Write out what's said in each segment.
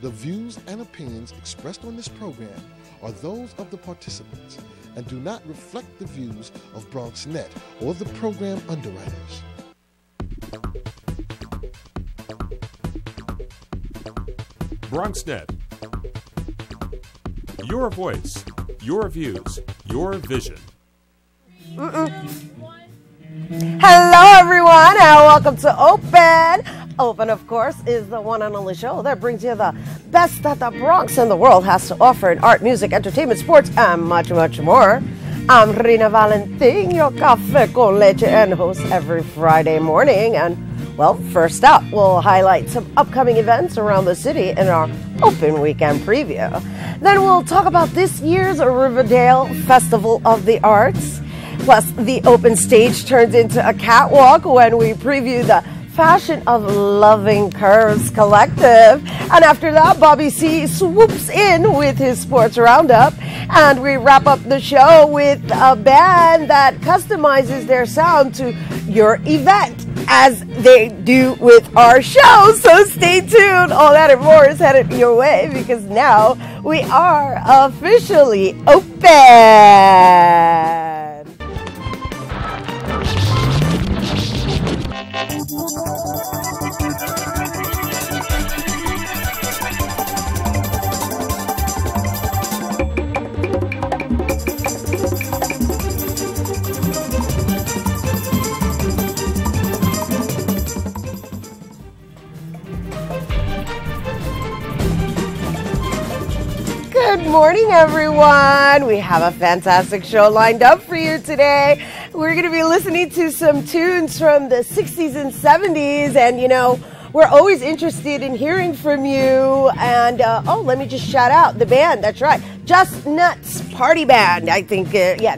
The views and opinions expressed on this program are those of the participants and do not reflect the views of BronxNet or the program underwriters. BronxNet. Your voice, your views, your vision. Hello, everyone, and welcome to Open. Open, of course, is the one and only show that brings you the best that the Bronx and the world has to offer in art, music, entertainment, sports, and much, much more. I'm Rina Valentin, your Café con Leche and host every Friday morning. And, well, first up, we'll highlight some upcoming events around the city in our Open Weekend Preview. Then we'll talk about this year's Riverdale Festival of the Arts. Plus, the open stage turns into a catwalk when we preview the Fashion of Loving Curves Collective. And after that, Bobby C swoops in with his sports roundup. And we wrap up the show with a band that customizes their sound to your event, as they do with our show. So stay tuned. All that and more is headed your way because now we are officially open. Good morning, everyone. We have a fantastic show lined up for you today. We're going to be listening to some tunes from the 60s and 70s. And, you know, we're always interested in hearing from you. And, let me just shout out the band. That's right. Just Nuts Party Band. I think,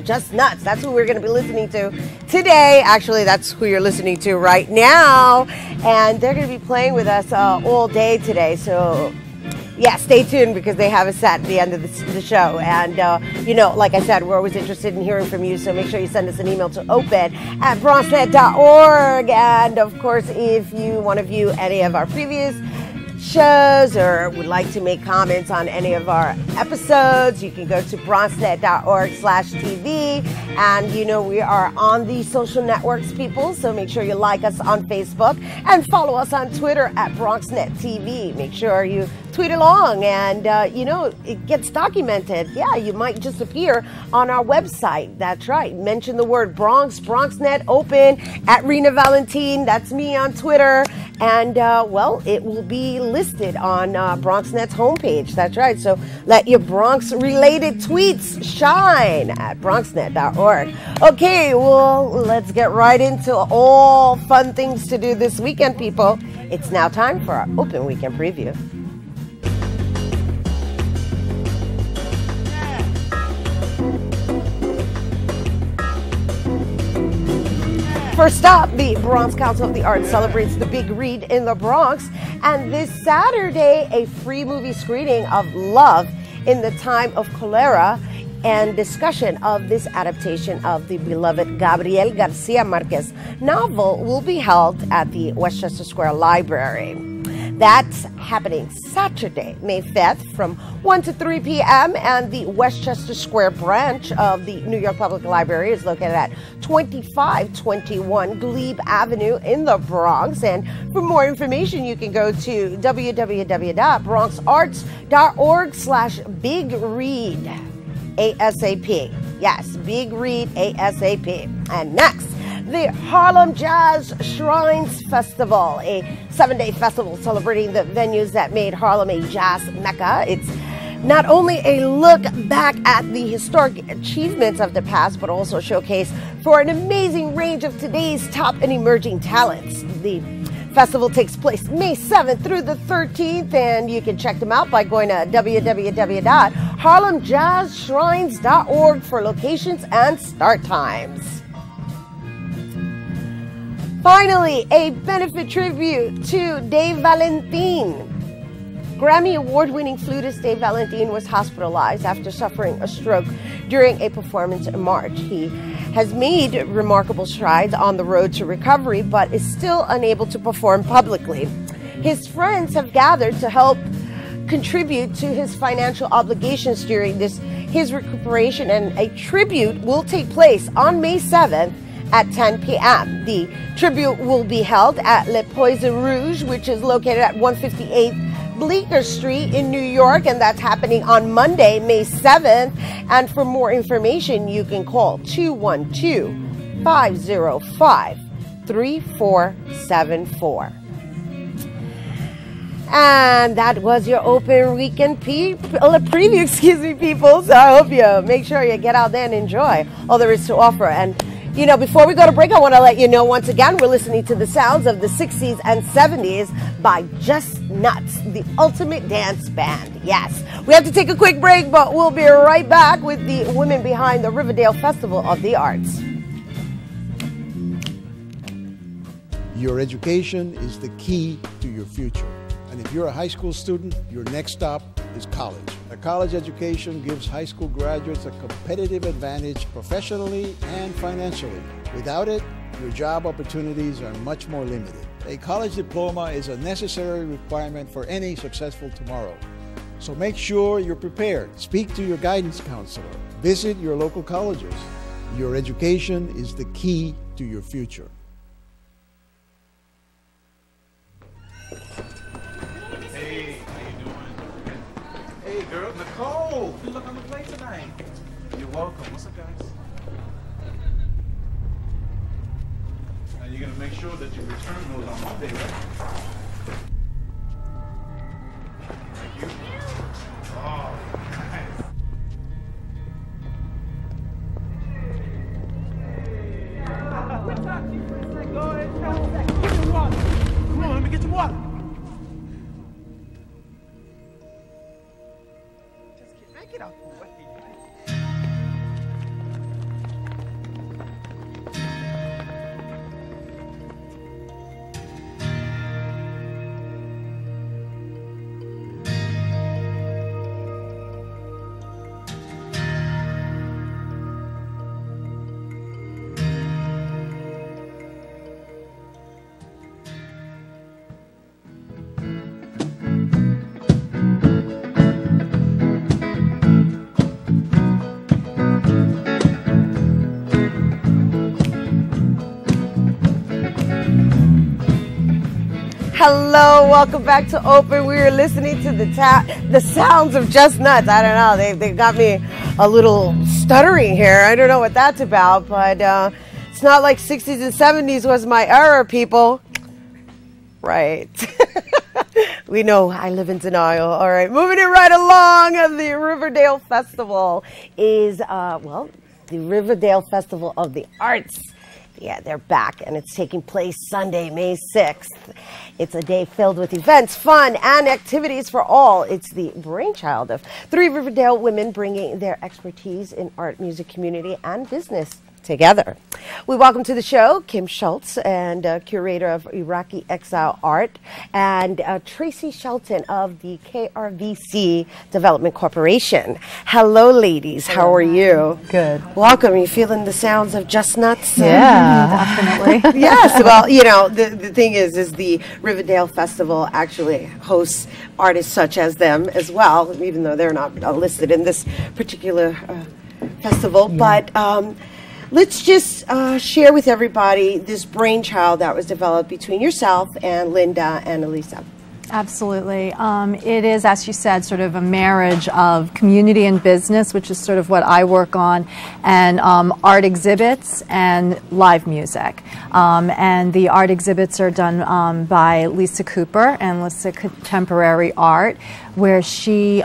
Just Nuts. That's who we're going to be listening to today. Actually, that's who you're listening to right now. And they're going to be playing with us all day today. So yeah, stay tuned because they have a set at the end of the show. And, like I said, we're always interested in hearing from you. So make sure you send us an email to open@bronxnet.org. And, of course, if you want to view any of our previous shows or would like to make comments on any of our episodes, you can go to bronxnet.org/TV. And, we are on the social networks, people. So make sure you like us on Facebook and follow us on Twitter at BronxNetTV. Make sure you tweet along and, it gets documented. Yeah, you might just appear on our website. That's right. Mention the word Bronx, BronxNet, Open, at Rina Valentin. That's me on Twitter. And, it will be listed on BronxNet's homepage. That's right. So let your Bronx-related tweets shine at BronxNet.org. Okay, well, let's get right into all fun things to do this weekend, people. It's now time for our Open Weekend Preview. First up, the Bronx Council of the Arts celebrates the Big Read in the Bronx, and this Saturday, a free movie screening of Love in the Time of Cholera and discussion of this adaptation of the beloved Gabriel Garcia Marquez novel will be held at the Westchester Square Library. That's happening Saturday, May 5th from 1 to 3 p.m. And the Westchester Square branch of the New York Public Library is located at 2521 Glebe Avenue in the Bronx. And for more information, you can go to www.bronxarts.org/bigread ASAP. Yes, Big Read ASAP. And next, the Harlem Jazz Shrines Festival, a 7-day festival celebrating the venues that made Harlem a jazz mecca. It's not only a look back at the historic achievements of the past, but also a showcase for an amazing range of today's top and emerging talents. The festival takes place May 7th through the 13th, and you can check them out by going to www.harlemjazzshrines.org for locations and start times. Finally, a benefit tribute to Dave Valentin. Grammy Award-winning flutist Dave Valentin was hospitalized after suffering a stroke during a performance in March. He has made remarkable strides on the road to recovery, but is still unable to perform publicly. His friends have gathered to help contribute to his financial obligations during his recuperation, and a tribute will take place on May 7th at 10 p.m. The tribute will be held at Le Poison Rouge, which is located at 158 Bleecker Street in New York, and that's happening on Monday, May 7th. And for more information, you can call 212-505-3474. And that was your open weekend preview, excuse me, people. So I hope you make sure you get out there and enjoy all there is to offer. And you know, before we go to break, I want to let you know once again, we're listening to the sounds of the 60s and 70s by Just Nuts, the ultimate dance band. Yes, we have to take a quick break, but we'll be right back with the women behind the Riverdale Festival of the Arts. Your education is the key to your future. And if you're a high school student, your next stop is college. A college education gives high school graduates a competitive advantage professionally and financially. Without it, your job opportunities are much more limited. A college diploma is a necessary requirement for any successful tomorrow. So make sure you're prepared. Speak to your guidance counselor. Visit your local colleges. Your education is the key to your future. Girl, Nicole, you look on the plate tonight. You're welcome. What's up, guys? Now you're gonna make sure that you return those on Monday, right? Thank you. Oh, nice. We'll talk to you for a second. Go ahead, get some water. Come on, let me get some water. Get out the way. Hello, welcome back to Open. We were listening to the sounds of Just Nuts. I don't know, they got me a little stuttering here. I don't know what that's about, but it's not like 60s and 70s was my era, people. Right. We know I live in denial. All right, moving it right along. The Riverdale Festival is, the Riverdale Festival of the Arts. Yeah, they're back, and it's taking place Sunday, May 6th. It's a day filled with events, fun, and activities for all. It's the brainchild of 3 Riverdale women bringing their expertise in art, music, community, and business together. We welcome to the show Kim Schultz, and curator of Iraqi Exile Art, and Tracy Shelton of the KRVC Development Corporation. Hello, ladies. How are you? Good. Welcome. You feeling the sounds of Just Nuts? Yeah, definitely. Yes. Well, you know, the thing is the Riverdale Festival actually hosts artists such as them as well, even though they're not listed in this particular festival. Yeah. But let's just share with everybody this brainchild that was developed between yourself and Linda and Elisa. Absolutely. It is, as you said, sort of a marriage of community and business, which is sort of what I work on, and art exhibits and live music. And the art exhibits are done by Lisa Cooper and Lisa Contemporary Art, where she,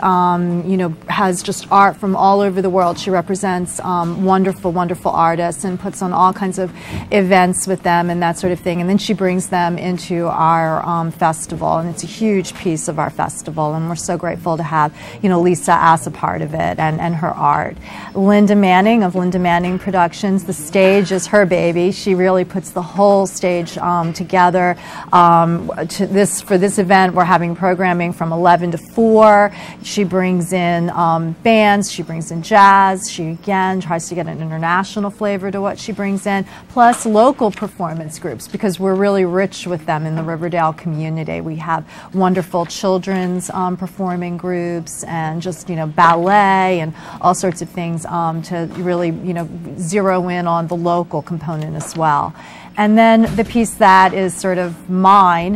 has just art from all over the world. She represents wonderful, wonderful artists and puts on all kinds of events with them and that sort of thing. And then she brings them into our festival, and it's a huge piece of our festival. And we're so grateful to have, Lisa as a part of it and her art. Linda Manning of Linda Manning Productions, the stage is her baby. She really puts the whole stage together. For this event, we're having programming from 11 to 4. She brings in bands, she brings in jazz, she again tries to get an international flavor to what she brings in, plus local performance groups, because we're really rich with them in the Riverdale community. We have wonderful children's performing groups, and just, ballet and all sorts of things to really, zero in on the local component as well. And then the piece that is sort of mine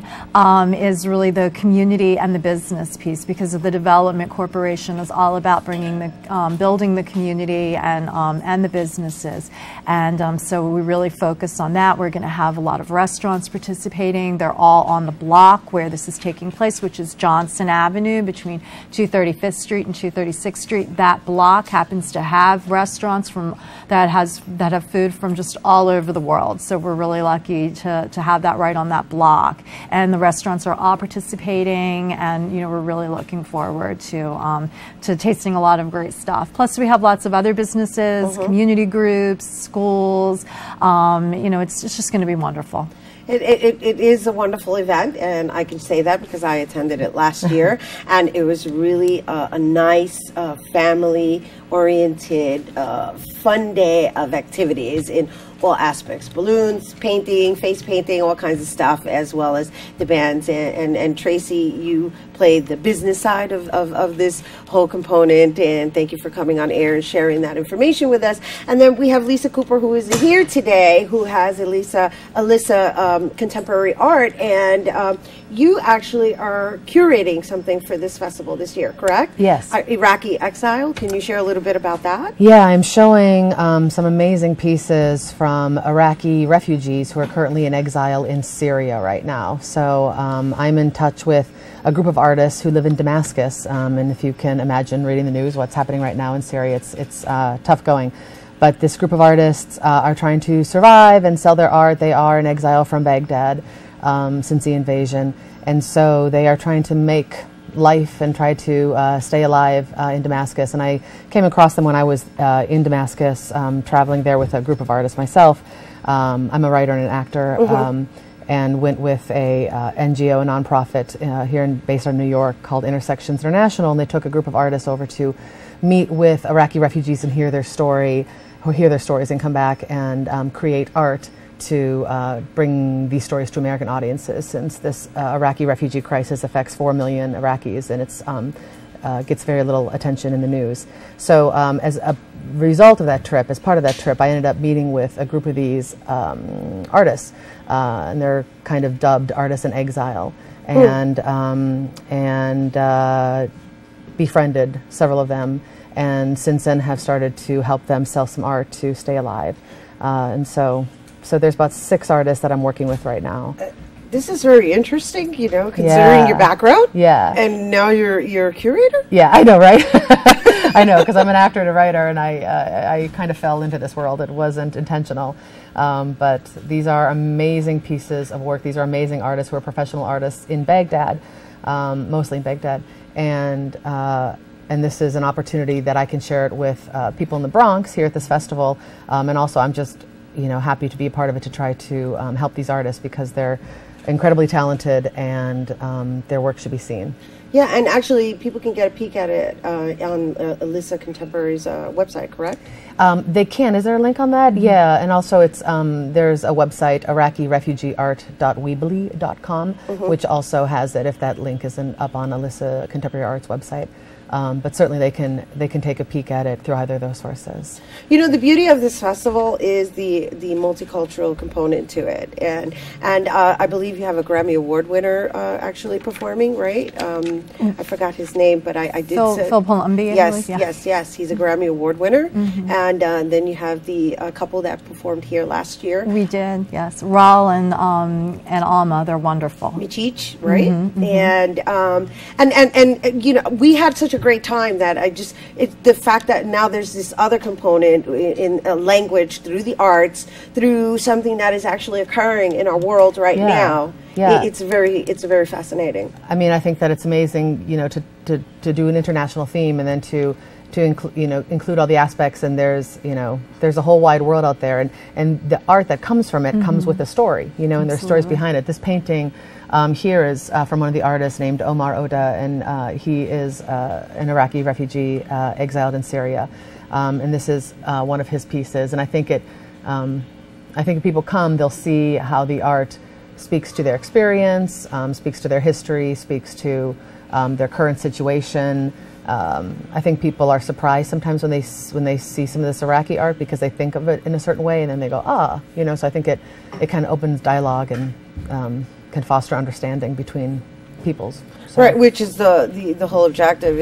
is really the community and the business piece, because of the Development Corporation is all about bringing the, building the community and the businesses. And so we really focus on that. We're going to have a lot of restaurants participating. They're all on the block where this is taking place, which is Johnson Avenue between 235th Street and 236th Street. That block happens to have restaurants that have food from just all over the world. So we're really lucky to have that right on that block, and the restaurants are all participating, and we're really looking forward to tasting a lot of great stuff. Plus we have lots of other businesses, community groups, schools. It's just going to be wonderful. It is a wonderful event, and I can say that because I attended it last year, and it was really a nice, family-oriented, fun day of activities in all aspects: balloons, painting, face painting, all kinds of stuff, as well as the bands. And Tracy, you played the business side of this whole component, and thank you for coming on air and sharing that information with us. And then we have Lisa Cooper, who is here today, who has Alyssa Contemporary Art, and you actually are curating something for this festival this year, correct? Yes. Iraqi Exile. Can you share a little bit about that? Yeah, I'm showing some amazing pieces from Iraqi refugees who are currently in exile in Syria right now. So I'm in touch with a group of artists who live in Damascus, and if you can imagine reading the news, what's happening right now in Syria, it's tough going. But this group of artists are trying to survive and sell their art. They are in exile from Baghdad since the invasion, and so they are trying to make life and try to stay alive in Damascus. And I came across them when I was in Damascus, traveling there with a group of artists myself. I'm a writer and an actor, and went with a NGO, a nonprofit here based in New York called Intersections International, and they took a group of artists over to meet with Iraqi refugees and hear their stories and come back and create art to bring these stories to American audiences, since this Iraqi refugee crisis affects 4 million Iraqis, and it's gets very little attention in the news. So as a result of that trip, as part of that trip, I ended up meeting with a group of these artists, and they're kind of dubbed artists in exile, and befriended several of them, and since then have started to help them sell some art to stay alive. And so there's about 6 artists that I'm working with right now. This is very interesting, considering your background. Yeah. And now you're a curator? Yeah, I know, right? I know, because I'm an actor and a writer, and I kind of fell into this world. It wasn't intentional. But these are amazing pieces of work. These are amazing artists who are professional artists in Baghdad, mostly in Baghdad. And this is an opportunity that I can share it with people in the Bronx here at this festival. And also I'm just happy to be a part of it, to try to help these artists, because they're incredibly talented, and their work should be seen. Yeah, and actually people can get a peek at it on Alyssa Contemporary's website, correct? They can. Is there a link on that? Yeah, and also it's there's a website, IraqiRefugeeArt.weebly.com, which also has it, if that link isn't up on Alyssa Contemporary Art's website. But certainly they can take a peek at it through either of those sources. The beauty of this festival is the multicultural component to it, and I believe you have a Grammy Award winner actually performing, right? I forgot his name, but I did say Phil Palumbi. Yes, he's a Grammy Award winner, and then you have the couple that performed here last year. We did, yes, Raul and Alma. They're wonderful. Michich, right? And we had such a great time that the fact that now there's this other component in language, through the arts, through something that is actually occurring in our world right now. Yeah. It's very fascinating. I mean, I think that it's amazing, to do an international theme, and then to include all the aspects, and there's a whole wide world out there, and the art that comes from it comes with a story, and there's stories behind it. This painting here is from one of the artists named Omar Oda, and he is an Iraqi refugee exiled in Syria, and this is one of his pieces. And I think if people come, they'll see how the art speaks to their experience, speaks to their history, speaks to their current situation. I think people are surprised sometimes when they see some of this Iraqi art because they think of it in a certain way and then they go, so I think it kind of opens dialogue and can foster understanding between peoples. So. Right, which is the whole objective.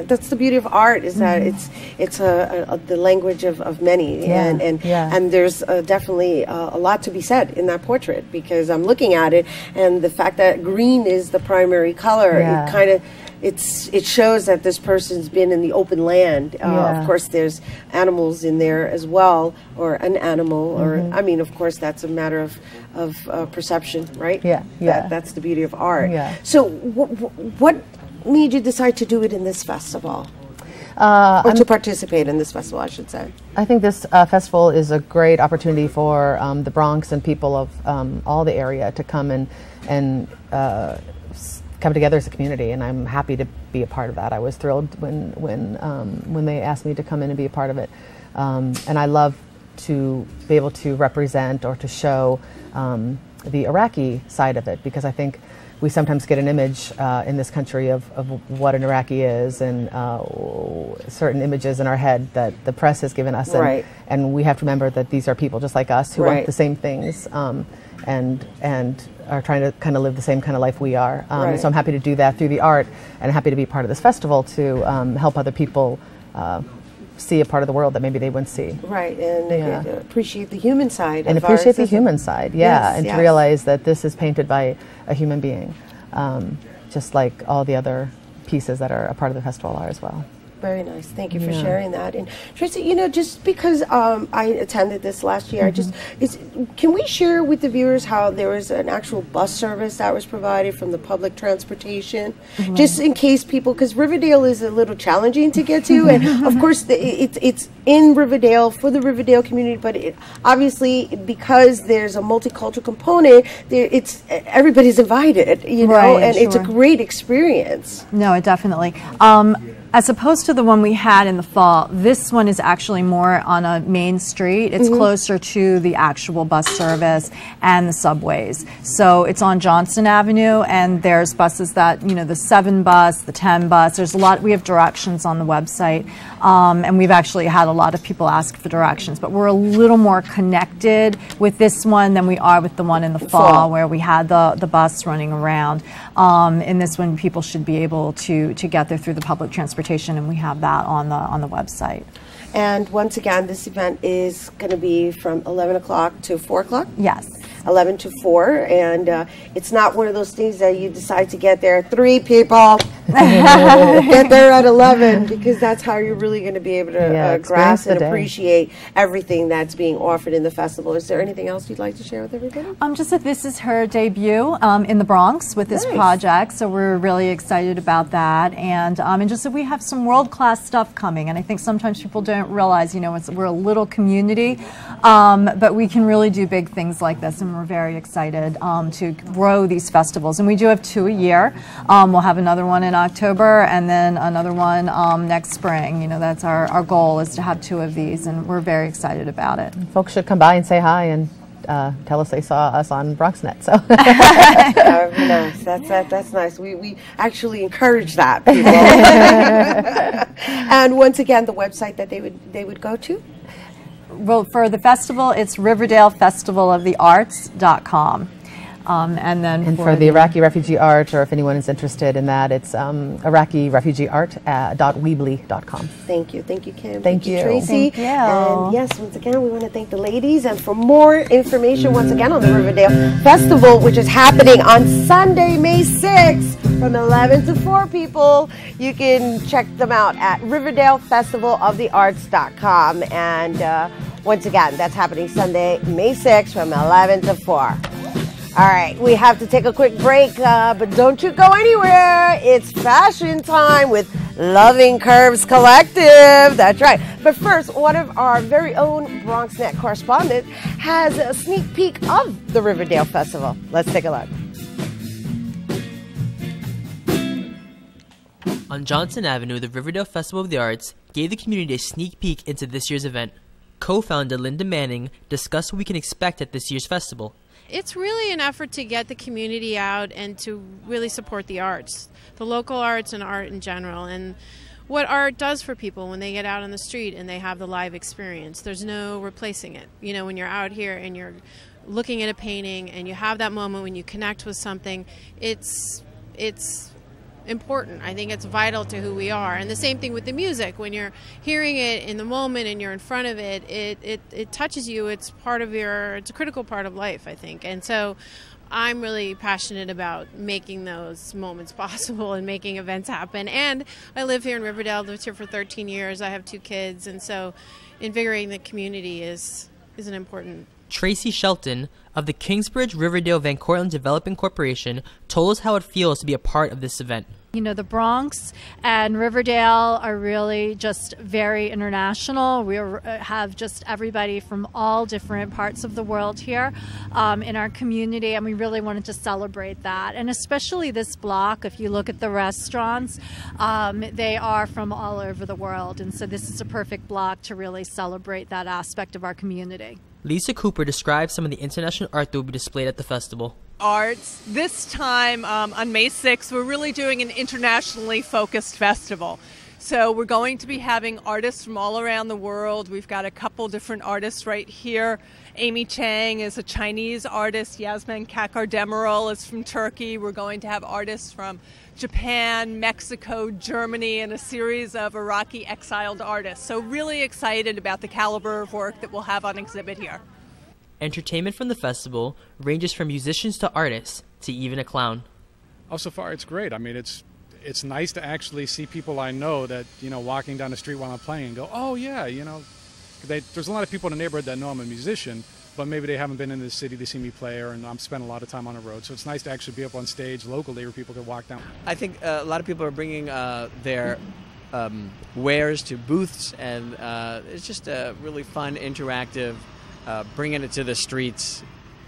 That's the beauty of art, is that it's the language of many, and there's definitely a lot to be said in that portrait, because I'm looking at it, and the fact that green is the primary color, it kind of it shows that this person's been in the open land. Of course, there's animals in there as well, or an animal, or I mean, of course, that's a matter of perception, right? That's the beauty of art. So, what made you decide to do it in this festival? Or to participate in this festival, I should say. I think this festival is a great opportunity for the Bronx and people of all the area to come and come together as a community, and I'm happy to be a part of that. I was thrilled when they asked me to come in and be a part of it, and I love to be able to represent or to show the Iraqi side of it, because I think we sometimes get an image in this country of what an Iraqi is, and certain images in our head that the press has given us, and we have to remember that these are people just like us who want the same things, and are trying to kind of live the same kind of life we are. So I'm happy to do that through the art, and happy to be part of this festival to help other people see a part of the world that maybe they wouldn't see. Right, and appreciate the human side. And appreciate the human side, and to realize that this is painted by a human being, just like all the other pieces that are a part of the festival are as well. Very nice. Thank you for sharing that. And Tracy, just because I attended this last year, can we share with the viewers how there was an actual bus service that was provided from the public transportation, just in case people, because Riverdale is a little challenging to get to, and of course it's in Riverdale for the Riverdale community, but obviously because there's a multicultural component, everybody's invited, and it's a great experience. No, definitely. As opposed to the one we had in the fall, this one is actually more on a main street. It's closer to the actual bus service and the subways. So it's on Johnson Avenue, and there's buses that, the 7 bus, the 10 bus. There's a lot. We have directions on the website, and we've actually had a lot of people ask for directions. But we're a little more connected with this one than we are with the one in the fall, where we had the bus running around. In this one, people should be able to get there through the public transportation, and we have that on the website. And once again, this event is going to be from 11 o'clock to 4 o'clock? Yes. 11 to 4, and it's not one of those things that you decide to get there 3 people get there at 11, because that's how you're really going to be able to grasp and appreciate everything that's being offered in the festival. Is there anything else you'd like to share with everybody? Just that this is her debut in the Bronx with this project, so we're really excited about that, and just that we have some world-class stuff coming, and I think sometimes people don't realize, we're a little community, but we can really do big things like this, and we're very excited to grow these festivals. And we do have 2 a year. We'll have another one in October, and then another one next spring. That's our goal, is to have 2 of these, and we're very excited about it. Folks should come by and say hi and tell us they saw us on BronxNet. So nice. That's nice. We actually encourage that, people. And once again, the website that they would go to? Well, for the festival, it's RiverdaleFestivalOfTheArts.com. And for the Iraqi refugee art, or if anyone is interested in that, it's IraqiRefugeeArt.weebly.com. Thank you, Kim. Thank you, Tracy. Thank you. And yes, once again, we want to thank the ladies. And for more information, once again, on the Riverdale Festival, which is happening on Sunday, May 6th, from 11 to 4, people, you can check them out at RiverdaleFestivalOfTheArts.com. And once again, that's happening Sunday, May 6th, from 11 to 4. All right, we have to take a quick break, but don't you go anywhere. It's fashion time with Loving Curves Collective. That's right. But first, one of our very own BronxNet correspondent has a sneak peek of the Riverdale Festival. Let's take a look. On Johnson Avenue, the Riverdale Festival of the Arts gave the community a sneak peek into this year's event. Co-founder Linda Manning discussed what we can expect at this year's festival, It's really an effort to get the community out and to really support the arts, the local arts and art in general, and what art does for people when they get out on the street and they have the live experience. There's no replacing it. You know, when you're out here and you're looking at a painting and you have that moment when you connect with something, it's important. I think it's vital to who we are. And the same thing with the music. When you're hearing it in the moment and you're in front of it, it touches you. It's a critical part of life, I think. And so I'm really passionate about making those moments possible and making events happen. And I live here in Riverdale, lived here for 13 years. I have 2 kids. And so invigorating the community is an important. Tracy Shelton of the Kingsbridge Riverdale Van Cortlandt Development Corporation told us how it feels to be a part of this event. You know, the Bronx and Riverdale are really just very international. We have just everybody from all different parts of the world here in our community, and we really wanted to celebrate that. And especially this block, if you look at the restaurants, they are from all over the world. And so this is a perfect block to really celebrate that aspect of our community. Lisa Cooper describes some of the international art that will be displayed at the festival. Arts. This time on May 6th, we're really doing an internationally focused festival. So we're going to be having artists from all around the world. We've got a couple different artists right here. Amy Chang is a Chinese artist. Yasmin Kakar-Demirel is from Turkey. We're going to have artists from Japan, Mexico, Germany, and a series of Iraqi exiled artists. So really excited about the caliber of work that we'll have on exhibit here. Entertainment from the festival ranges from musicians to artists to even a clown. Oh, so far it's great. I mean, it's nice to actually see people I know that, you know, walking down the street while I'm playing and go, oh yeah, you know, there's a lot of people in the neighborhood that know I'm a musician, but maybe they haven't been in the city to see me play, and I'm spending a lot of time on the road. So it's nice to actually be up on stage locally where people can walk down. I think a lot of people are bringing their wares to booths, and it's just a really fun, interactive, bringing it to the streets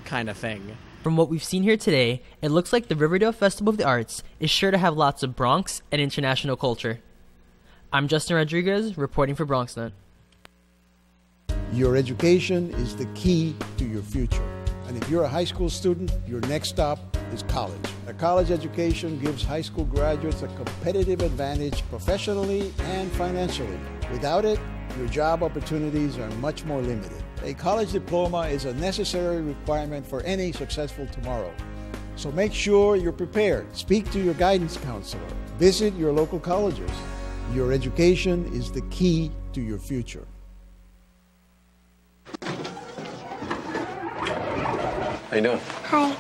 kind of thing. From what we've seen here today, it looks like the Riverdale Festival of the Arts is sure to have lots of Bronx and international culture. I'm Justin Rodriguez, reporting for BronxNet. Your education is the key to your future. And if you're a high school student, your next stop is college. A college education gives high school graduates a competitive advantage professionally and financially. Without it, your job opportunities are much more limited. A college diploma is a necessary requirement for any successful tomorrow. So make sure you're prepared. Speak to your guidance counselor. Visit your local colleges. Your education is the key to your future. How you doing? Hi.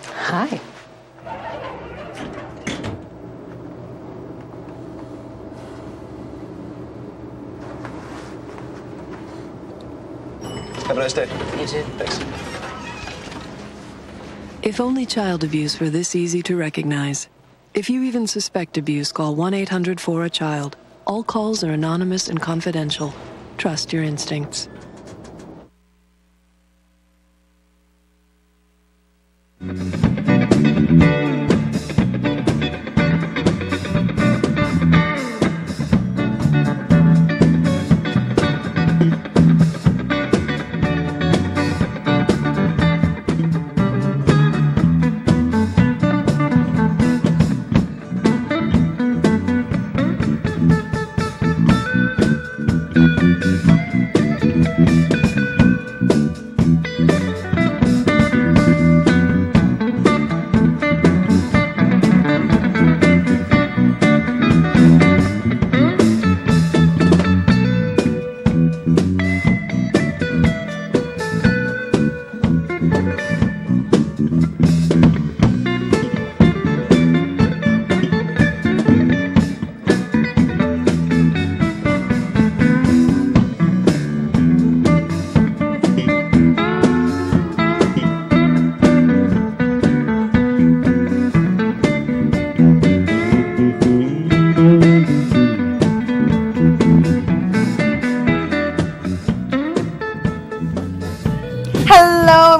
Hi. Have a nice day. You too. Thanks. If only child abuse were this easy to recognize. If you even suspect abuse, call 1-800-4-A-CHILD. All calls are anonymous and confidential. Trust your instincts.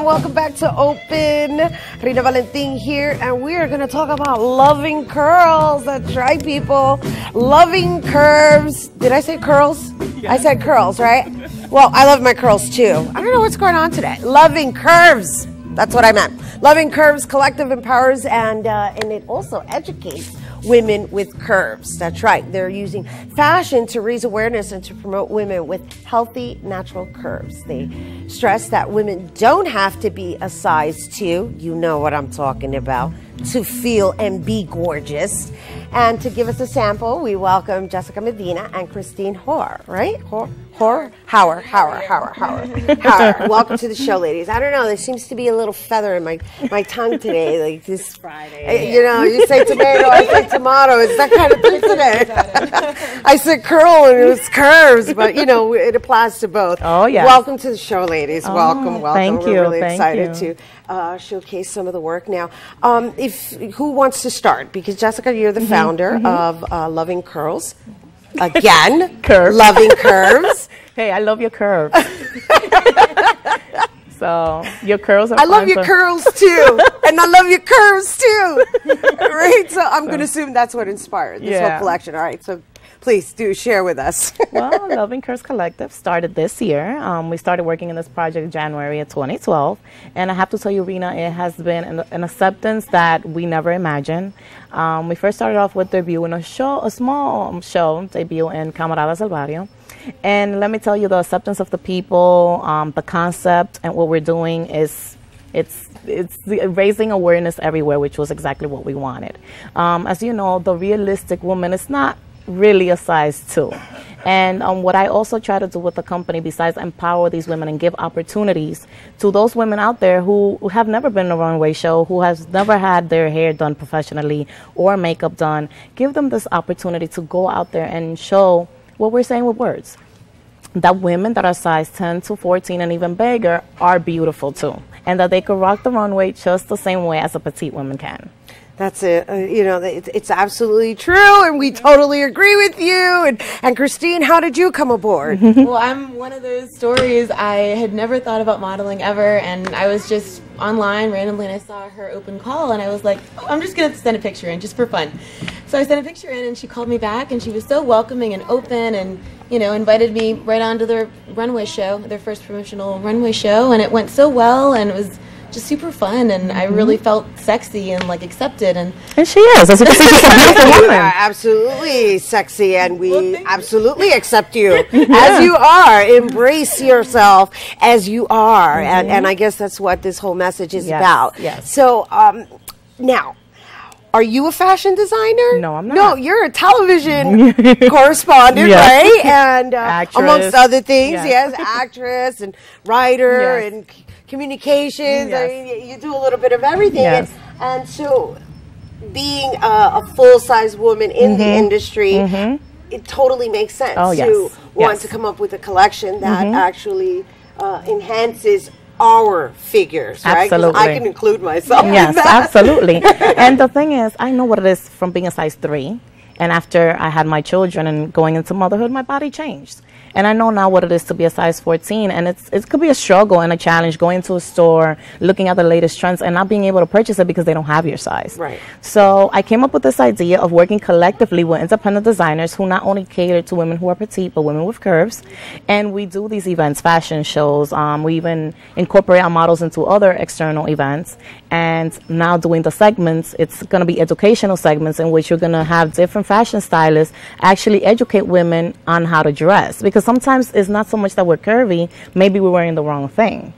Welcome back to Open. Rina Valentin here, and we are going to talk about loving curls. That's right, people. Loving curves. Did I say curls? Yeah. I said curls, right? Well, I love my curls too. I don't know what's going on today. Loving curves. That's what I meant. Loving Curves Collective empowers and it also educates women with curves. That's right. They're using fashion to raise awareness and to promote women with healthy, natural curves. They stress that women don't have to be a size 2. You know what I'm talking about. To feel and be gorgeous. And to give us a sample, we welcome Jessica Medina and Christine Hoare, right? Hauer. Welcome to the show, ladies. I don't know, there seems to be a little feather in my tongue today. Like this Friday. You know, you say tomato, I say tomato. It's that kind of thing today. I said curl and it was curves, but you know, it applies to both. Oh, yeah. Welcome to the show, ladies. Welcome. Thank you. We're really excited to showcase some of the work now. Who wants to start? Because Jessica, you're the founder of Loving Curls. Again, Loving Curves. Hey, I love your curves. So your curls are I love your curls too. And I love your curves too. Right? So I'm going to assume that's what inspired this whole collection. All right. So please do share with us. Well, Loving Curves Collective started this year. We started working in this project in January of 2012. And I have to tell you, Rena, it has been an acceptance that we never imagined. We first started off with debuting a small show debut in Camaradas del Barrio. And let me tell you, the acceptance of the people, the concept, and what we're doing is it's raising awareness everywhere, which was exactly what we wanted. As you know, the realistic woman is not really a size 2. And what I also try to do with the company, besides empower these women and give opportunities to those women out there who have never been in a runway show, who has never had their hair done professionally or makeup done, give them this opportunity to go out there and show what we're saying with words, that women that are size 10 to 14 and even bigger are beautiful too, and that they could rock the runway just the same way as a petite woman can. That's it. You know, it's absolutely true, and we totally agree with you. And Christine, how did you come aboard? Well, I'm one of those stories. I had never thought about modeling ever, and I was just online randomly, and I saw her open call, and I was like, oh, I'm just going to send a picture in just for fun. So I sent a picture in, and she called me back, and she was so welcoming and open, and you know, invited me right onto their runway show, their first promotional runway show, and it went so well, and it was just super fun, and I really felt sexy and like accepted, and she is. As you can see, she's a beautiful woman. You are absolutely sexy, and we absolutely accept you as you are. Embrace yourself as you are, and I guess that's what this whole message is about. Yes. So now, are you a fashion designer? No, I'm not. No, you're a television correspondent, right? And amongst other things, yes, actress and writer and communications. I mean, you do a little bit of everything. And so being a full-size woman in the industry, it totally makes sense to want to come up with a collection that actually enhances our figures, right? Absolutely. I can include myself in Yes, that. absolutely. And the thing is, I know what it is from being a size 3. And after I had my children and going into motherhood, my body changed. And I know now what it is to be a size 14, and it could be a struggle and a challenge going to a store, looking at the latest trends, and not being able to purchase it because they don't have your size. Right. So I came up with this idea of working collectively with independent designers who not only cater to women who are petite, but women with curves. And we do these events, fashion shows. We even incorporate our models into other external events. And now doing the segments, it's going to be educational segments in which you're going to have different fashion stylists actually educate women on how to dress. Because sometimes it's not so much that we're curvy, maybe we're wearing the wrong thing.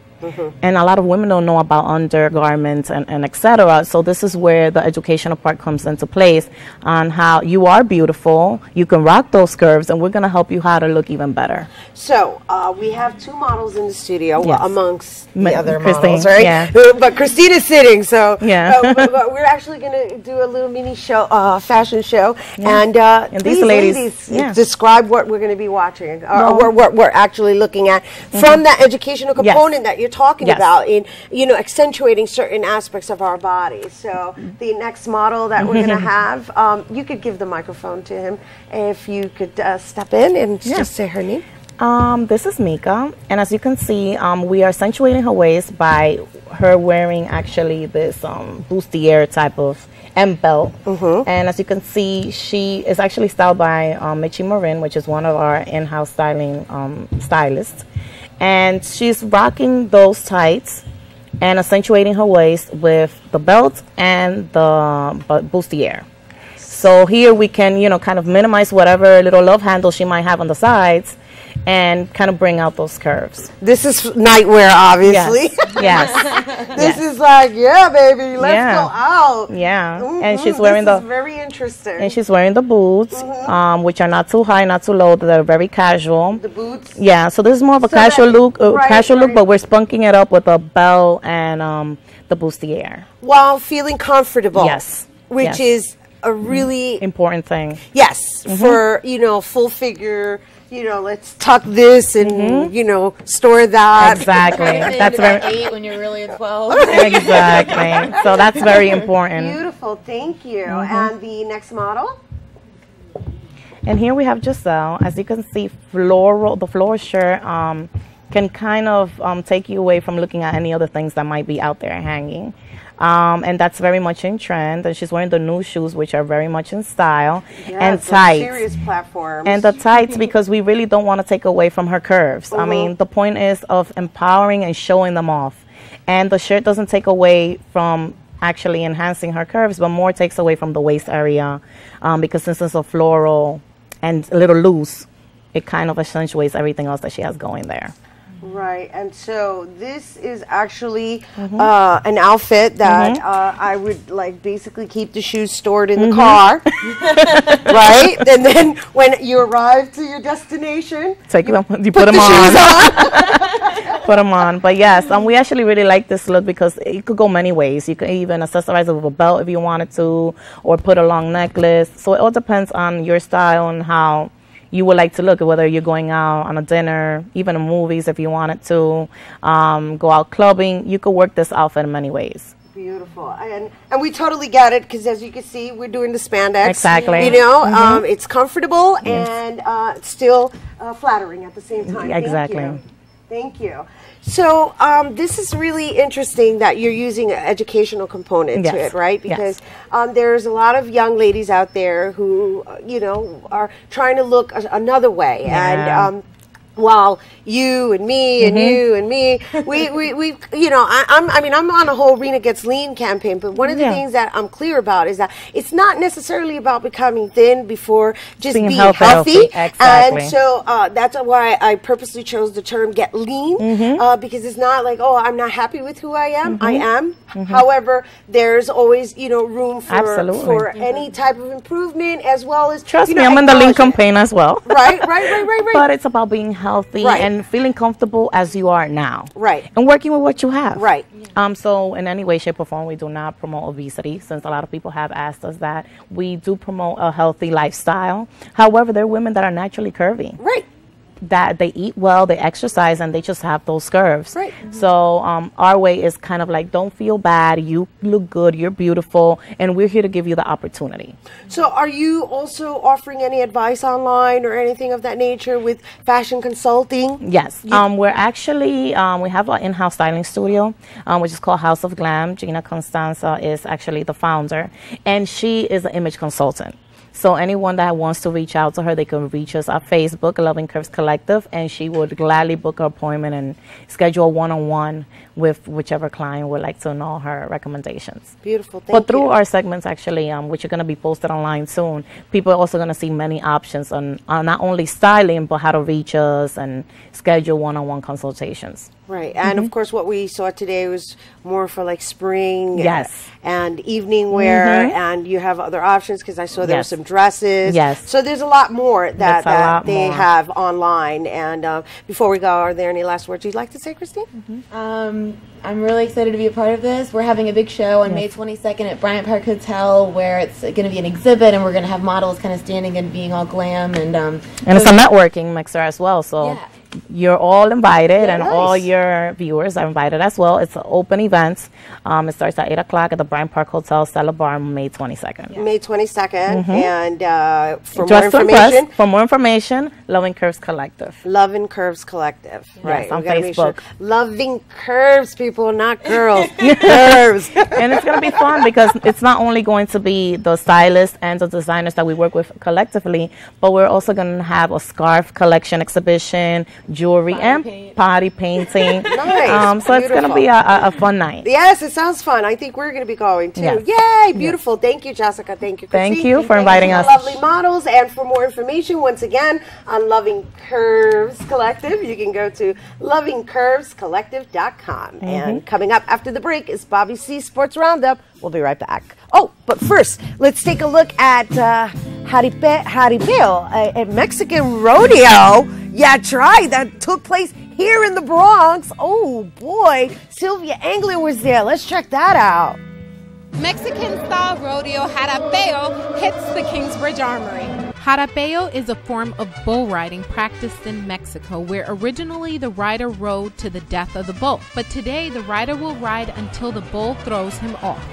And a lot of women don't know about undergarments and etc. So this is where the educational part comes into place on how you are beautiful, you can rock those curves, and we're going to help you how to look even better. So we have 2 models in the studio amongst the other Christine, models, right? yeah. But Christine is sitting, so but we're actually going to do a little mini show, fashion show, and these ladies describe what we're going to be watching, or what we're actually looking at from that educational component that you're talking about in, you know, accentuating certain aspects of our bodies. So the next model that we're going to have, you could give the microphone to him if you could step in and just say her name. This is Mika, and as you can see, we are accentuating her waist by her wearing actually this bustier type of M belt. And as you can see, she is actually styled by Michi Marin, which is one of our in-house styling stylists. And she's rocking those tights and accentuating her waist with the belt and the bustier. So here we can, you know, kind of minimize whatever little love handle she might have on the sides and kind of bring out those curves. This is nightwear, obviously. Yes. This is like, yeah, baby, let's go out. Yeah. And she's wearing this is very interesting. And she's wearing the boots, which are not too high, not too low. They're very casual. The boots? Yeah. So this is more of a casual look, look, but we're spunking it up with a belt and the bustier. While feeling comfortable. Yes. Which is a really important thing. Yes. For, you know, full figure, you know, let's tuck this and, you know, store that. Exactly. That's very 8 when you're really at 12. Exactly. So that's very important. Beautiful. Thank you. And the next model? And here we have Giselle. As you can see, the floral shirt can kind of take you away from looking at any other things that might be out there hanging. And that's very much in trend. And she's wearing the new shoes, which are very much in style, and tights. Serious platforms. And the tights, because we really don't want to take away from her curves. I mean, the point is of empowering and showing them off. And the shirt doesn't take away from actually enhancing her curves, but more takes away from the waist area, because since it's a floral and a little loose, it kind of accentuates everything else that she has going there. Right, and so this is actually an outfit that I would like basically keep the shoes stored in the car, right? And then when you arrive to your destination, you put them on. Put them on. But yes, we actually really like this look because it could go many ways. You could even accessorize it with a belt if you wanted to, or put a long necklace. So it all depends on your style and how you would like to look, whether you're going out on a dinner, even in movies if you wanted to, go out clubbing. You could work this outfit in many ways. Beautiful. And we totally get it because as you can see, we're doing the spandex. Exactly. You know, it's comfortable and still flattering at the same time. Exactly. Thank you. So this is really interesting that you're using an educational component to it, right? Because there's a lot of young ladies out there who, you know, are trying to look another way. And while you and me and you and me, we you know, I mean, I'm on a whole Rena Gets Lean campaign, but one of the things that I'm clear about is that it's not necessarily about becoming thin before just being healthy. Exactly. And so that's why I purposely chose the term get lean, because it's not like, oh, I'm not happy with who I am. I am. However, there's always, you know, room for any type of improvement, as well as, trust you me, know, I'm in the lean campaign as well. Right. But it's about being healthy and feeling comfortable as you are now. Right. And working with what you have. Right. So in any way, shape, or form, we do not promote obesity, since a lot of people have asked us that. We do promote a healthy lifestyle. However, there are women that are naturally curvy. Right. That they eat well, they exercise, and they just have those curves. Right. So our way is kind of like, don't feel bad. You look good. You're beautiful, and we're here to give you the opportunity. So, are you also offering any advice online or anything of that nature with fashion consulting? Yes. We're actually we have an in-house styling studio, which is called House of Glam. Gina Constanza is actually the founder, and she is an image consultant. So anyone that wants to reach out to her, they can reach us at Facebook, Loving Curves Collective, and she would gladly book an appointment and schedule a one-on-one with whichever client would like to know her recommendations. Beautiful. Thank But through you. our segments, actually, which are going to be posted online soon, people are also going to see many options on not only styling, but how to reach us and schedule one-on-one consultations. Right. And of course, what we saw today was more for like spring Yes. and evening wear. And you have other options because I saw there were Yes. some dresses. Yes. So there's a lot more that, That's a lot they more. have online. And before we go, are there any last words you'd like to say, Christine? I'm really excited to be a part of this. We're having a big show on May 22nd at Bryant Park Hotel, where it's going to be an exhibit, and we're going to have models kind of standing and being all glam. And it's a networking mixer as well, so you're all invited, and all your viewers are invited as well. It's an open event. It starts at 8 o'clock at the Bryant Park Hotel, Stella Bar, May 22nd. May 22nd. And for Just more information, for more information, Loving Curves Collective. Loving Curves Collective. Yes, on we gotta make Facebook. Loving Curves, people, not girls. Curves. And it's going to be fun because it's not only going to be the stylists and the designers that we work with collectively, but we're also going to have a scarf collection exhibition, jewelry, and potty painting. Nice. So it's going to be a fun night. Yes, it sounds fun. I think we're going to be going too. Yes. Yay! Beautiful. Thank you, Jessica. Thank you, Christine. Thank you for inviting us. Lovely models. And for more information, once again, on Loving Curves Collective, you can go to lovingcurvescollective.com. And coming up after the break is Bobby C Sports Roundup. We'll be right back. Oh, but first, let's take a look at Jaripeo, a Mexican rodeo. Yeah, try that took place here in the Bronx. Oh boy, Sylvia Anglin was there. Let's check that out. Mexican-style rodeo Jaripeo hits the Kingsbridge Armory. Jaripeo is a form of bull riding practiced in Mexico, where originally the rider rode to the death of the bull. But today, the rider will ride until the bull throws him off.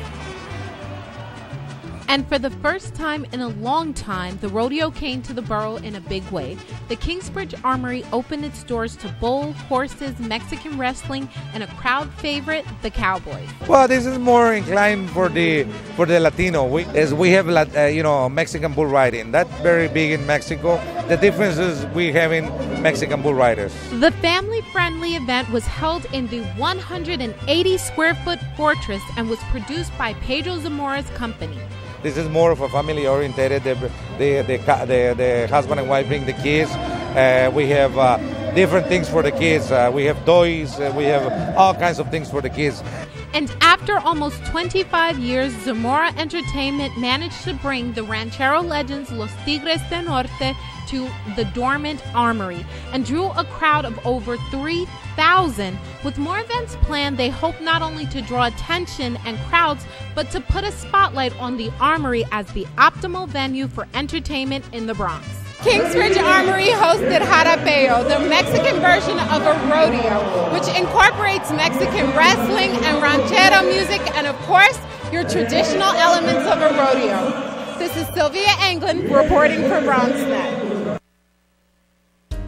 And for the first time in a long time, the rodeo came to the borough in a big way. The Kingsbridge Armory opened its doors to bull, horses, Mexican wrestling, and a crowd favorite, the Cowboys. Well, this is more inclined for the Latino. We have Mexican bull riding. That's very big in Mexico. The difference is we having Mexican bull riders. The family-friendly event was held in the 180-square-foot fortress and was produced by Pedro Zamora's company. This is more of a family oriented. The husband and wife bring the kids. We have different things for the kids. We have toys. We have all kinds of things for the kids. And after almost 25 years, Zamora Entertainment managed to bring the ranchero legends Los Tigres del Norte to the dormant armory and drew a crowd of over 3,000. With more events planned, they hope not only to draw attention and crowds, but to put a spotlight on the armory as the optimal venue for entertainment in the Bronx. Kingsbridge Armory hosted Jaripeo, the Mexican version of a rodeo, which incorporates Mexican wrestling and ranchero music and, of course, your traditional elements of a rodeo. This is Sylvia Anglin reporting for BronxNet.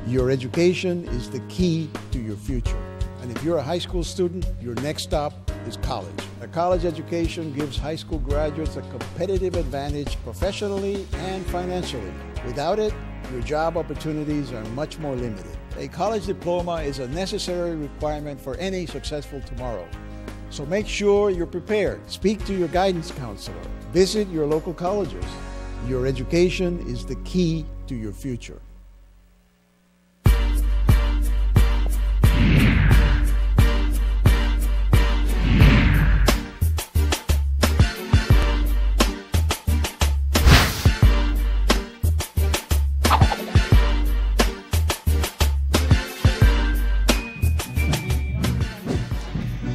Your education is the key to your future. And if you're a high school student, your next stop is college. A college education gives high school graduates a competitive advantage professionally and financially. Without it, your job opportunities are much more limited. A college diploma is a necessary requirement for any successful tomorrow. So make sure you're prepared. Speak to your guidance counselor. Visit your local colleges. Your education is the key to your future.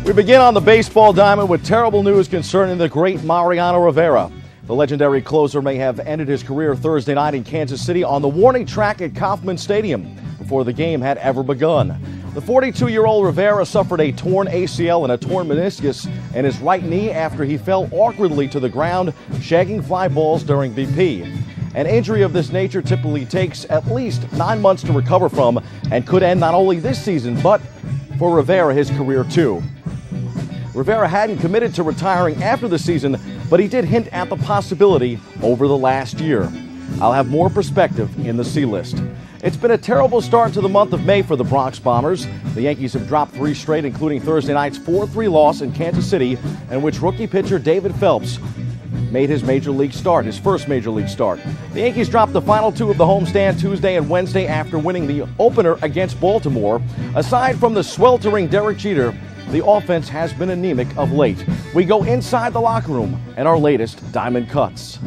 We begin on the baseball diamond with terrible news concerning the great Mariano Rivera. The legendary closer may have ended his career Thursday night in Kansas City on the warning track at Kauffman Stadium before the game had ever begun. The 42-year-old Rivera suffered a torn ACL and a torn meniscus in his right knee after he fell awkwardly to the ground, shagging fly balls during BP. An injury of this nature typically takes at least 9 months to recover from and could end not only this season, but for Rivera, his career too. Rivera hadn't committed to retiring after the season, but he did hint at the possibility over the last year. I'll have more perspective in the C-List. It's been a terrible start to the month of May for the Bronx Bombers. The Yankees have dropped 3 straight, including Thursday night's 4-3 loss in Kansas City, in which rookie pitcher David Phelps made his first major league start. The Yankees dropped the final 2 of the homestand Tuesday and Wednesday after winning the opener against Baltimore. Aside from the sweltering Derek Jeter, the offense has been anemic of late. We go inside the locker room and our latest Diamond Cuts.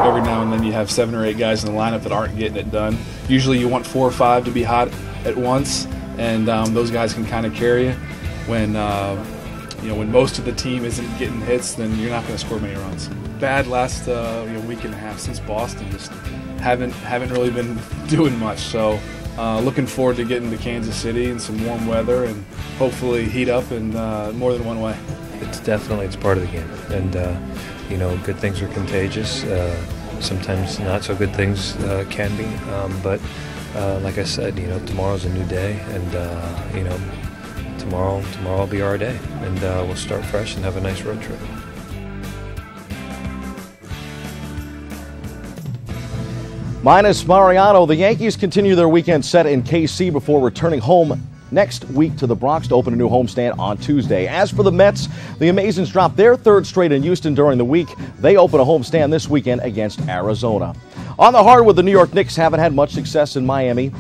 Every now and then you have 7 or 8 guys in the lineup that aren't getting it done. Usually you want 4 or 5 to be hot at once, and those guys can kind of carry you. When when most of the team isn't getting hits, then you're not going to score many runs. Bad last week and a half since Boston. Just haven't really been doing much. So looking forward to getting to Kansas City in some warm weather and hopefully heat up in more than one way. It's part of the game, and good things are contagious. Sometimes not so good things can be, but like I said, tomorrow's a new day, and tomorrow will be our day, and we'll start fresh and have a nice road trip. Minus Mariano, the Yankees continue their weekend set in KC before returning home next week to the Bronx to open a new homestand on Tuesday. As for the Mets, the Amazons dropped their third straight in Houston during the week. They open a homestand this weekend against Arizona. On the hardwood, the New York Knicks haven't had much success in Miami.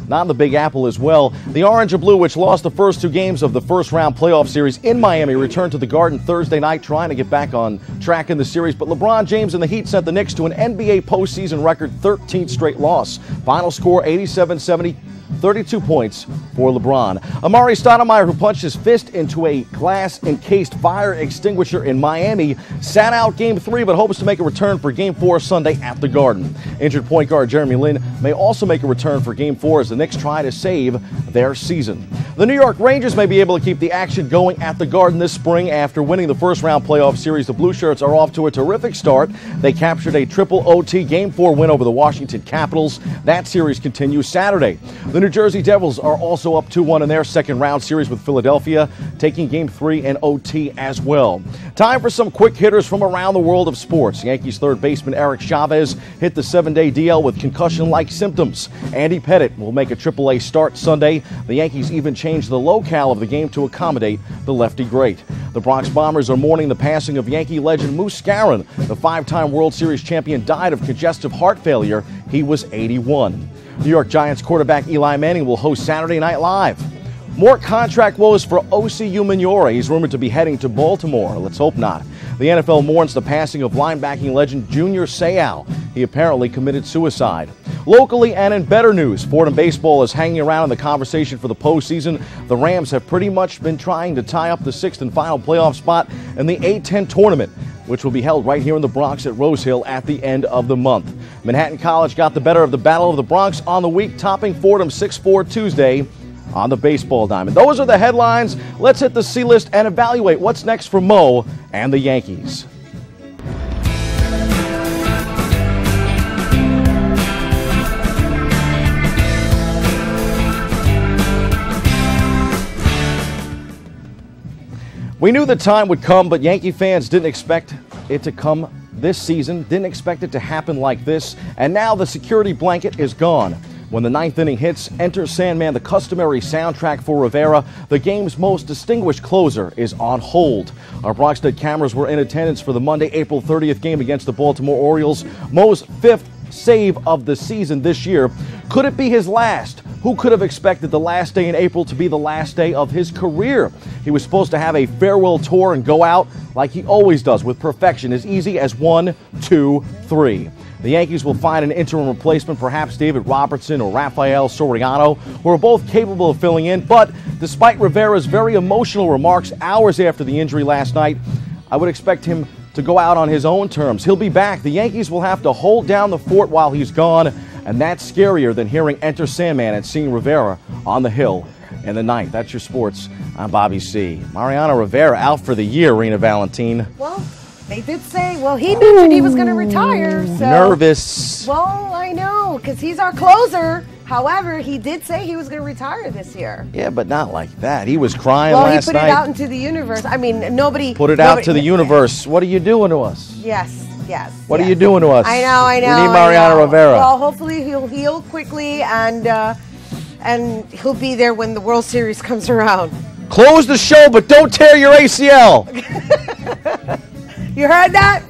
Not in the Big Apple as well. The Orange and Blue, which lost the first 2 games of the first-round playoff series in Miami, returned to the Garden Thursday night trying to get back on track in the series. But LeBron James and the Heat sent the Knicks to an NBA postseason record 13th straight loss. Final score 87-70. 32 points for LeBron. Amari Stoudemire, who punched his fist into a glass-encased fire extinguisher in Miami, sat out Game 3 but hopes to make a return for Game 4 Sunday at the Garden. Injured point guard Jeremy Lin may also make a return for Game 4 as the Knicks try to save their season. The New York Rangers may be able to keep the action going at the Garden this spring. After winning the first-round playoff series, the Blue Shirts are off to a terrific start. They captured a triple OT Game 4 win over the Washington Capitals. That series continues Saturday. The New Jersey Devils are also up 2-1 in their second-round series with Philadelphia, taking Game 3 in OT as well. Time for some quick hitters from around the world of sports. Yankees third baseman Eric Chavez hit the 7-day DL with concussion-like symptoms. Andy Pettitte will make a AAA start Sunday. The Yankees even changed the locale of the game to accommodate the lefty great. The Bronx Bombers are mourning the passing of Yankee legend Moose Skowron. The 5-time World Series champion died of congestive heart failure. He was 81. New York Giants quarterback Eli Manning will host Saturday Night Live. More contract woes for Osi Umenyiora. He's rumored to be heading to Baltimore. Let's hope not. The NFL mourns the passing of linebacking legend Junior Seau. He apparently committed suicide. Locally and in better news, Fordham baseball is hanging around in the conversation for the postseason. The Rams have pretty much been trying to tie up the 6th and final playoff spot in the A-10 tournament, which will be held right here in the Bronx at Rose Hill at the end of the month. Manhattan College got the better of the Battle of the Bronx on the week, topping Fordham 6-4 Tuesday on the baseball diamond. Those are the headlines. Let's hit the C-list and evaluate what's next for Mo and the Yankees. We knew the time would come, but Yankee fans didn't expect it to come this season, didn't expect it to happen like this, and now the security blanket is gone. When the 9th inning hits, Enter Sandman, the customary soundtrack for Rivera, the game's most distinguished closer, is on hold. Our Bronxnet cameras were in attendance for the Monday, April 30th game against the Baltimore Orioles, Mo's 5th save of the season this year. Could it be his last? Who could have expected the last day in April to be the last day of his career? He was supposed to have a farewell tour and go out like he always does with perfection, as easy as 1, 2, 3. The Yankees will find an interim replacement, perhaps David Robertson or Rafael Soriano, who are both capable of filling in. But despite Rivera's very emotional remarks hours after the injury last night, I would expect him to go out on his own terms. He'll be back. The Yankees will have to hold down the fort while he's gone, and that's scarier than hearing Enter Sandman and seeing Rivera on the hill in the ninth. That's your sports. I'm Bobby C. Mariano Rivera out for the year, Rena Valentine. Well, they did say, well, he mentioned he was going to retire. So, nervous. Well, I know, because he's our closer. However, he did say he was going to retire this year. Yeah, but not like that. He was crying last night. Well, he put it out into the universe. I mean, nobody... Put it out to the universe. What are you doing to us? Yes, yes. What are you doing to us? I know. We need Mariano Rivera. Well, hopefully he'll heal quickly, and he'll be there when the World Series comes around. Close the show, but don't tear your ACL. You heard that?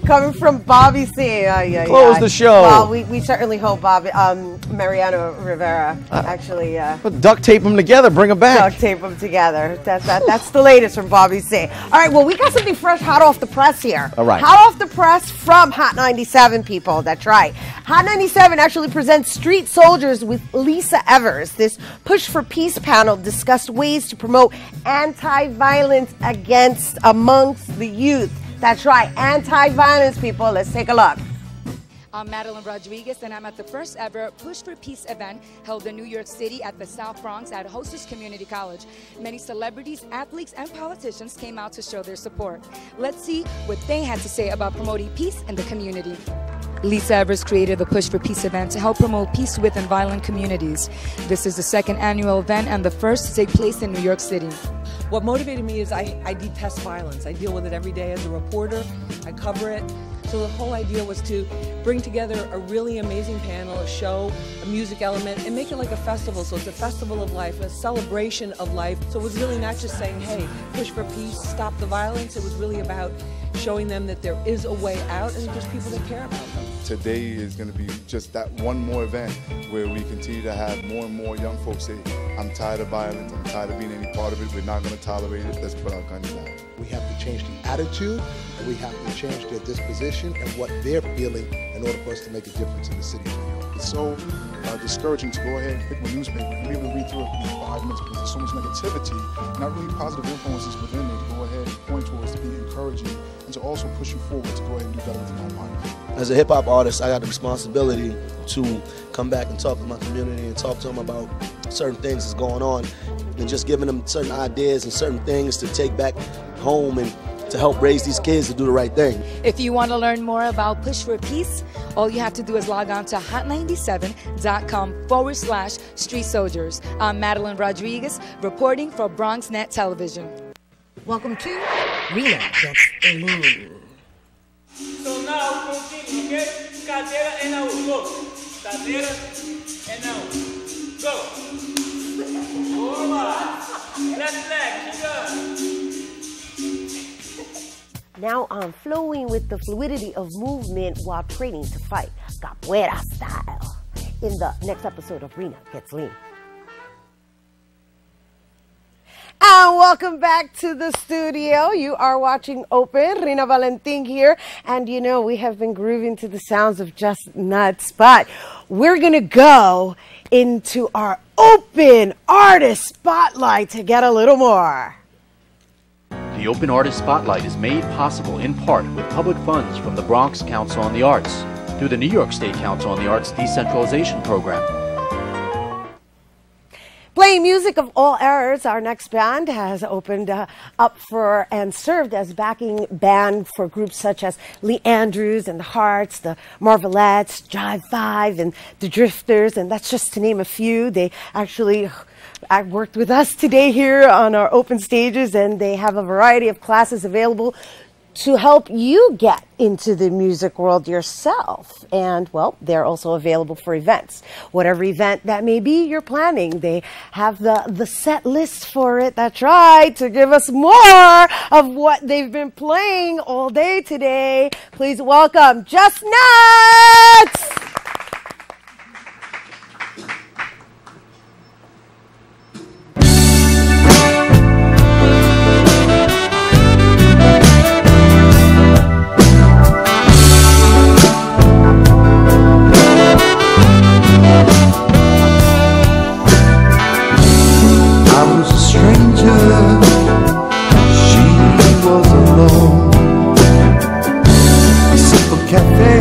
Coming from Bobby C. Close the show. Well, we certainly hope Mariano Rivera actually... But duct tape them together, bring them back. Duct tape them together. That's the latest from Bobby C. All right, well, we got something fresh, hot off the press here. All right. Hot off the press from Hot 97, people. That's right. Hot 97 actually presents Street Soldiers with Lisa Evers. This Push for Peace panel discussed ways to promote anti-violence amongst the youth. That's right, anti-violence, people. Let's take a look. I'm Madeline Rodriguez, and I'm at the first ever Push for Peace event held in New York City at the South Bronx at Hostess Community College. Many celebrities, athletes, and politicians came out to show their support. Let's see what they had to say about promoting peace in the community. Lisa Evers created the Push for Peace event to help promote peace within violent communities. This is the second annual event and the first to take place in New York City. What motivated me is I detest violence. I deal with it every day as a reporter. I cover it. So the whole idea was to bring together a really amazing panel, a show, a music element, and make it like a festival. So it's a festival of life, a celebration of life. So it was really not just saying, hey, push for peace, stop the violence. It was really about showing them that there is a way out and there's people that care about them. Today is going to be just that one more event where we continue to have more and more young folks say, I'm tired of violence, I'm tired of being any part of it, we're not going to tolerate it, let's put our guns down. We have to change the attitude, and we have to change their disposition and what they're feeling in order for us to make a difference in the city of New York. It's so discouraging to go ahead and pick up a newspaper and be able to read through it in 5 minutes because there's so much negativity, not really positive influences within it to go ahead and point towards, to be encouraging, and to also push you forward to go ahead and do better with your own life. As a hip-hop artist, I got the responsibility to come back and talk to my community and talk to them about certain things that's going on and just giving them certain ideas and certain things to take back home and to help raise these kids to do the right thing. If you want to learn more about Push for Peace, all you have to do is log on to hot97.com/Street Soldiers. I'm Madeline Rodriguez, reporting for BronxNet Television. Welcome to Rena Gets Lean. So now continue, okay? Cadera and out, go. Cadera and out, go. Forward. Left leg, good. Now I'm flowing with the fluidity of movement while training to fight, capoeira style, in the next episode of Rena Gets Lean. And welcome back to the studio. You are watching Open. Rina Valentin here. And you know, we have been grooving to the sounds of Just Nuts, but we're going to go into our Open Artist Spotlight to get a little more. The Open Artist Spotlight is made possible in part with public funds from the Bronx Council on the Arts through the New York State Council on the Arts Decentralization Program. Playing music of all eras, our next band has opened up for and served as backing band for groups such as Lee Andrews and the Hearts, the Marvelettes, Jive 5, and the Drifters, and that's just to name a few. They actually worked with us today here on our open stages, and they have a variety of classes available to help you get into the music world yourself. And, well, they're also available for events. Whatever event that may be you're planning, they have the set list for it. That's right, to give us more of what they've been playing all day today. Please welcome Just Nuts! Cafe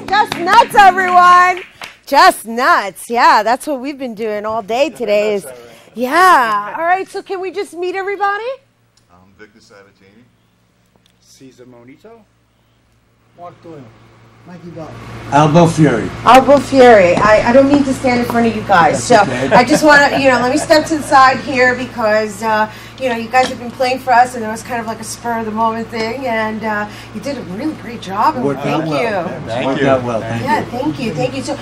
Just nuts, everyone. Just nuts. Yeah, that's what we've been doing all day today. Is yeah. All right. So can we just meet everybody? I'm Victor Sabatini. Cesar Monito. Mark Doyle. Mikey Bell. Albo Fury. Albo Fury. I don't mean to stand in front of you guys, That's so okay. I just want to, let me step to the side here because, you guys have been playing for us, and it was kind of like a spur of the moment thing, and you did a really great job. And Worked out thank well. you. Worked out well. Thank you. Thank you. So,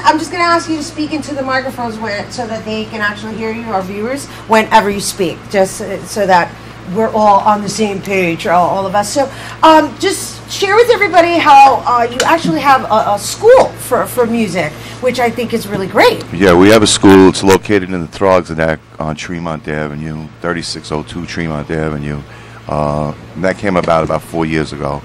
I'm just going to ask you to speak into the microphones so that they can actually hear you, our viewers, whenever you speak, just so that we're all on the same page, all of us. So, just share with everybody how you actually have a school for music, which I think is really great. Yeah, we have a school. It's located in the Throgs Neck on Tremont Avenue, 3602 Tremont Avenue. That came about 4 years ago.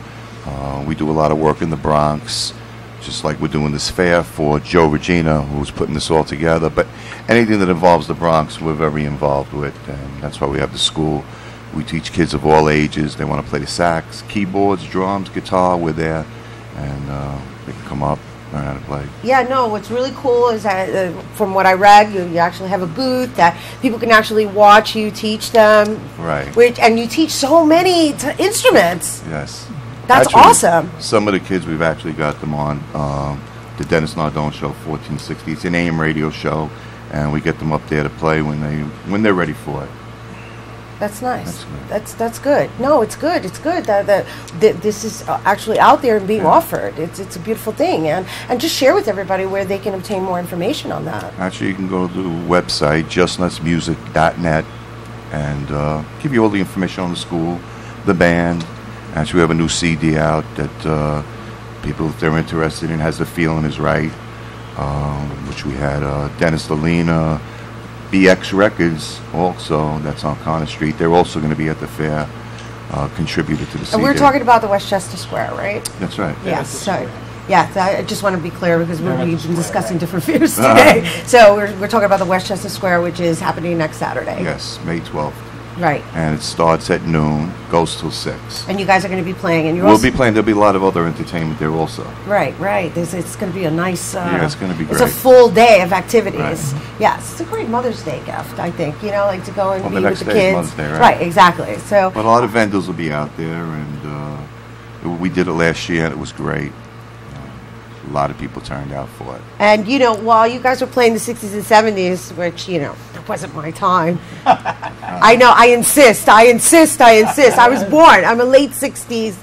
We do a lot of work in the Bronx, just like we're doing this fair for Joe Regina, who's putting this all together. But anything that involves the Bronx, we're very involved with, and that's why we have the school. We teach kids of all ages. They want to play the sax, keyboards, drums, guitar. We're there, and they can come up, learn how to play. Yeah, no, what's really cool is that from what I read, you actually have a booth that people can actually watch you teach them. Right. And you teach so many instruments. Yes. That's Actually, awesome. Some of the kids, we've actually got them on the Dennis Nardone Show, 1460. It's an AM radio show, and we get them up there to play when they're ready for it. That's nice. That's good. No, it's good. It's good that this is actually out there and being offered. It's a beautiful thing, and just share with everybody where they can obtain more information on that. Actually, you can go to the website, justnutsmusic.net, and give you all the information on the school, the band. Actually, we have a new CD out that people, if they're interested in, Has the Feeling Is Right, which we had Dennis Lalina, BX Records also, that's on Connor Street. They're also going to be at the fair, contributed to the CD. And we're talking about the Westchester Square, right? That's right. Yes. So, yeah, I just want to be clear because we've been discussing different fairs today. So we're talking about the Westchester Square, which is happening next Saturday. Yes, May 12th. Right. And it starts at noon, goes till 6. And you guys are going to be playing, and We'll be playing. There'll be a lot of other entertainment there also. Right. It's going to be a nice. Yeah, it's going to be great. It's a full day of activities. Right. Yes, it's a great Mother's Day gift, I think. Like to go and be the with next the day kids. is Mother's Day, right? Right. Exactly. So. But a lot of vendors will be out there, and we did it last year, and it was great. A lot of people turned out for it. And while you guys were playing the 60s and 70s, which that wasn't my time. I know. I insist. I was born. I'm a late 60s.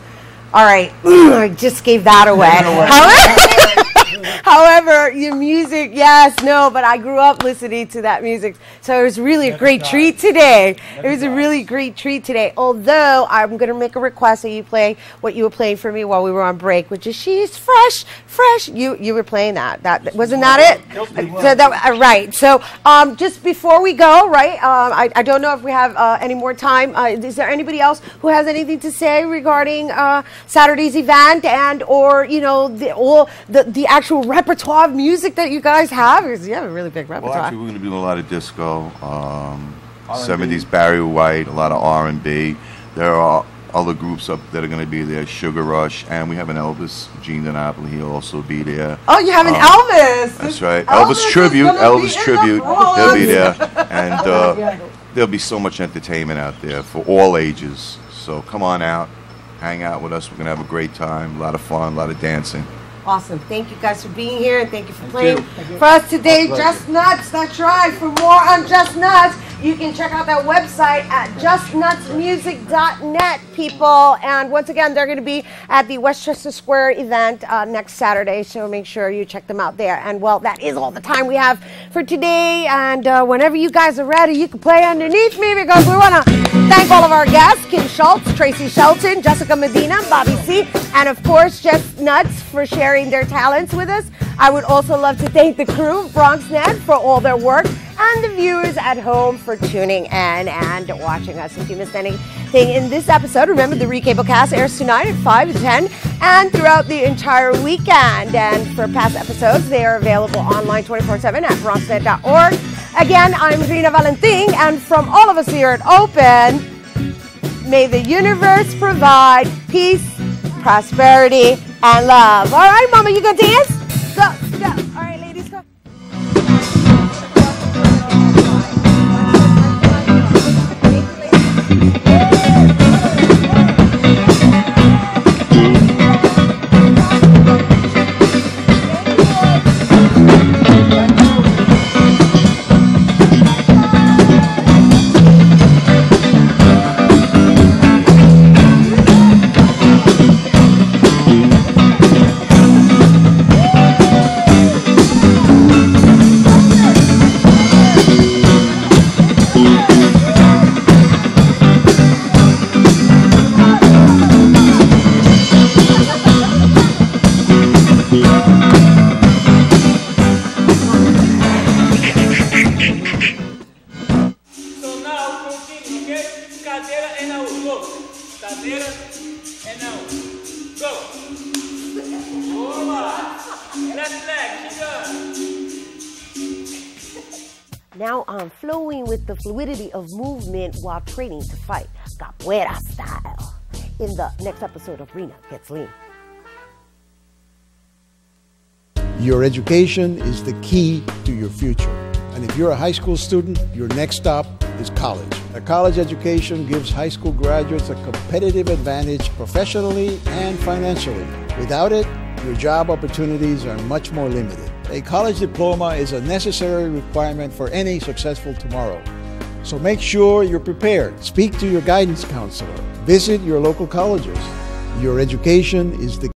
All right. I just gave that away. However, your music, yes, no, but I grew up listening to that music. So it was really a great treat today. It was a really great treat today. Although I'm going to make a request that you play what you were playing for me while we were on break, which is She's Fresh. You were playing that. Wasn't that it? So right. So just before we go, right, I don't know if we have any more time. Is there anybody else who has anything to say regarding Saturday's event and or the actual repertoire of music that you guys have? Because you have a really big repertoire. Well, actually, we're going to be doing a lot of disco, 70s Barry White, a lot of R&B. There are other groups up that are going to be there, Sugar Rush, and we have an Elvis, Gene DiNapoli, he'll also be there. Oh, you have an Elvis! That's right. Elvis tribute, he'll be there. And there'll be so much entertainment out there for all ages. So come on out, hang out with us. We're going to have a great time, a lot of fun, a lot of dancing. Awesome. Thank you guys for being here, and thank you for playing for us today. Just Nuts, that's right. For more on Just Nuts, you can check out that website at justnutsmusic.net, people. And once again, they're going to be at the Westchester Square event next Saturday, so make sure you check them out there. And, well, that is all the time we have for today. And whenever you guys are ready, you can play underneath me because we want to thank all of our guests, Kim Schultz, Tracy Shelton, Jessica Medina, Bobby C., and, of course, Just Nuts for sharing their talents with us. I would also love to thank the crew of BronxNet for all their work and the viewers at home for tuning in and watching us. If you missed anything in this episode, remember the Recablecast airs tonight at 5 to 10 and throughout the entire weekend. And for past episodes, they are available online 24/7 at bronxnet.org. Again, I'm Rina Valentin, and from all of us here at Open, may the universe provide peace, prosperity, and love. All right, Mama, you gonna dance? Go, go. All right, ladies, go. Now I'm flowing with the fluidity of movement while training to fight, capoeira style, in the next episode of Rena Gets Lean. Your education is the key to your future. And if you're a high school student, your next stop is college. A college education gives high school graduates a competitive advantage professionally and financially. Without it, your job opportunities are much more limited. A college diploma is a necessary requirement for any successful tomorrow. So make sure you're prepared. Speak to your guidance counselor. Visit your local colleges. Your education is the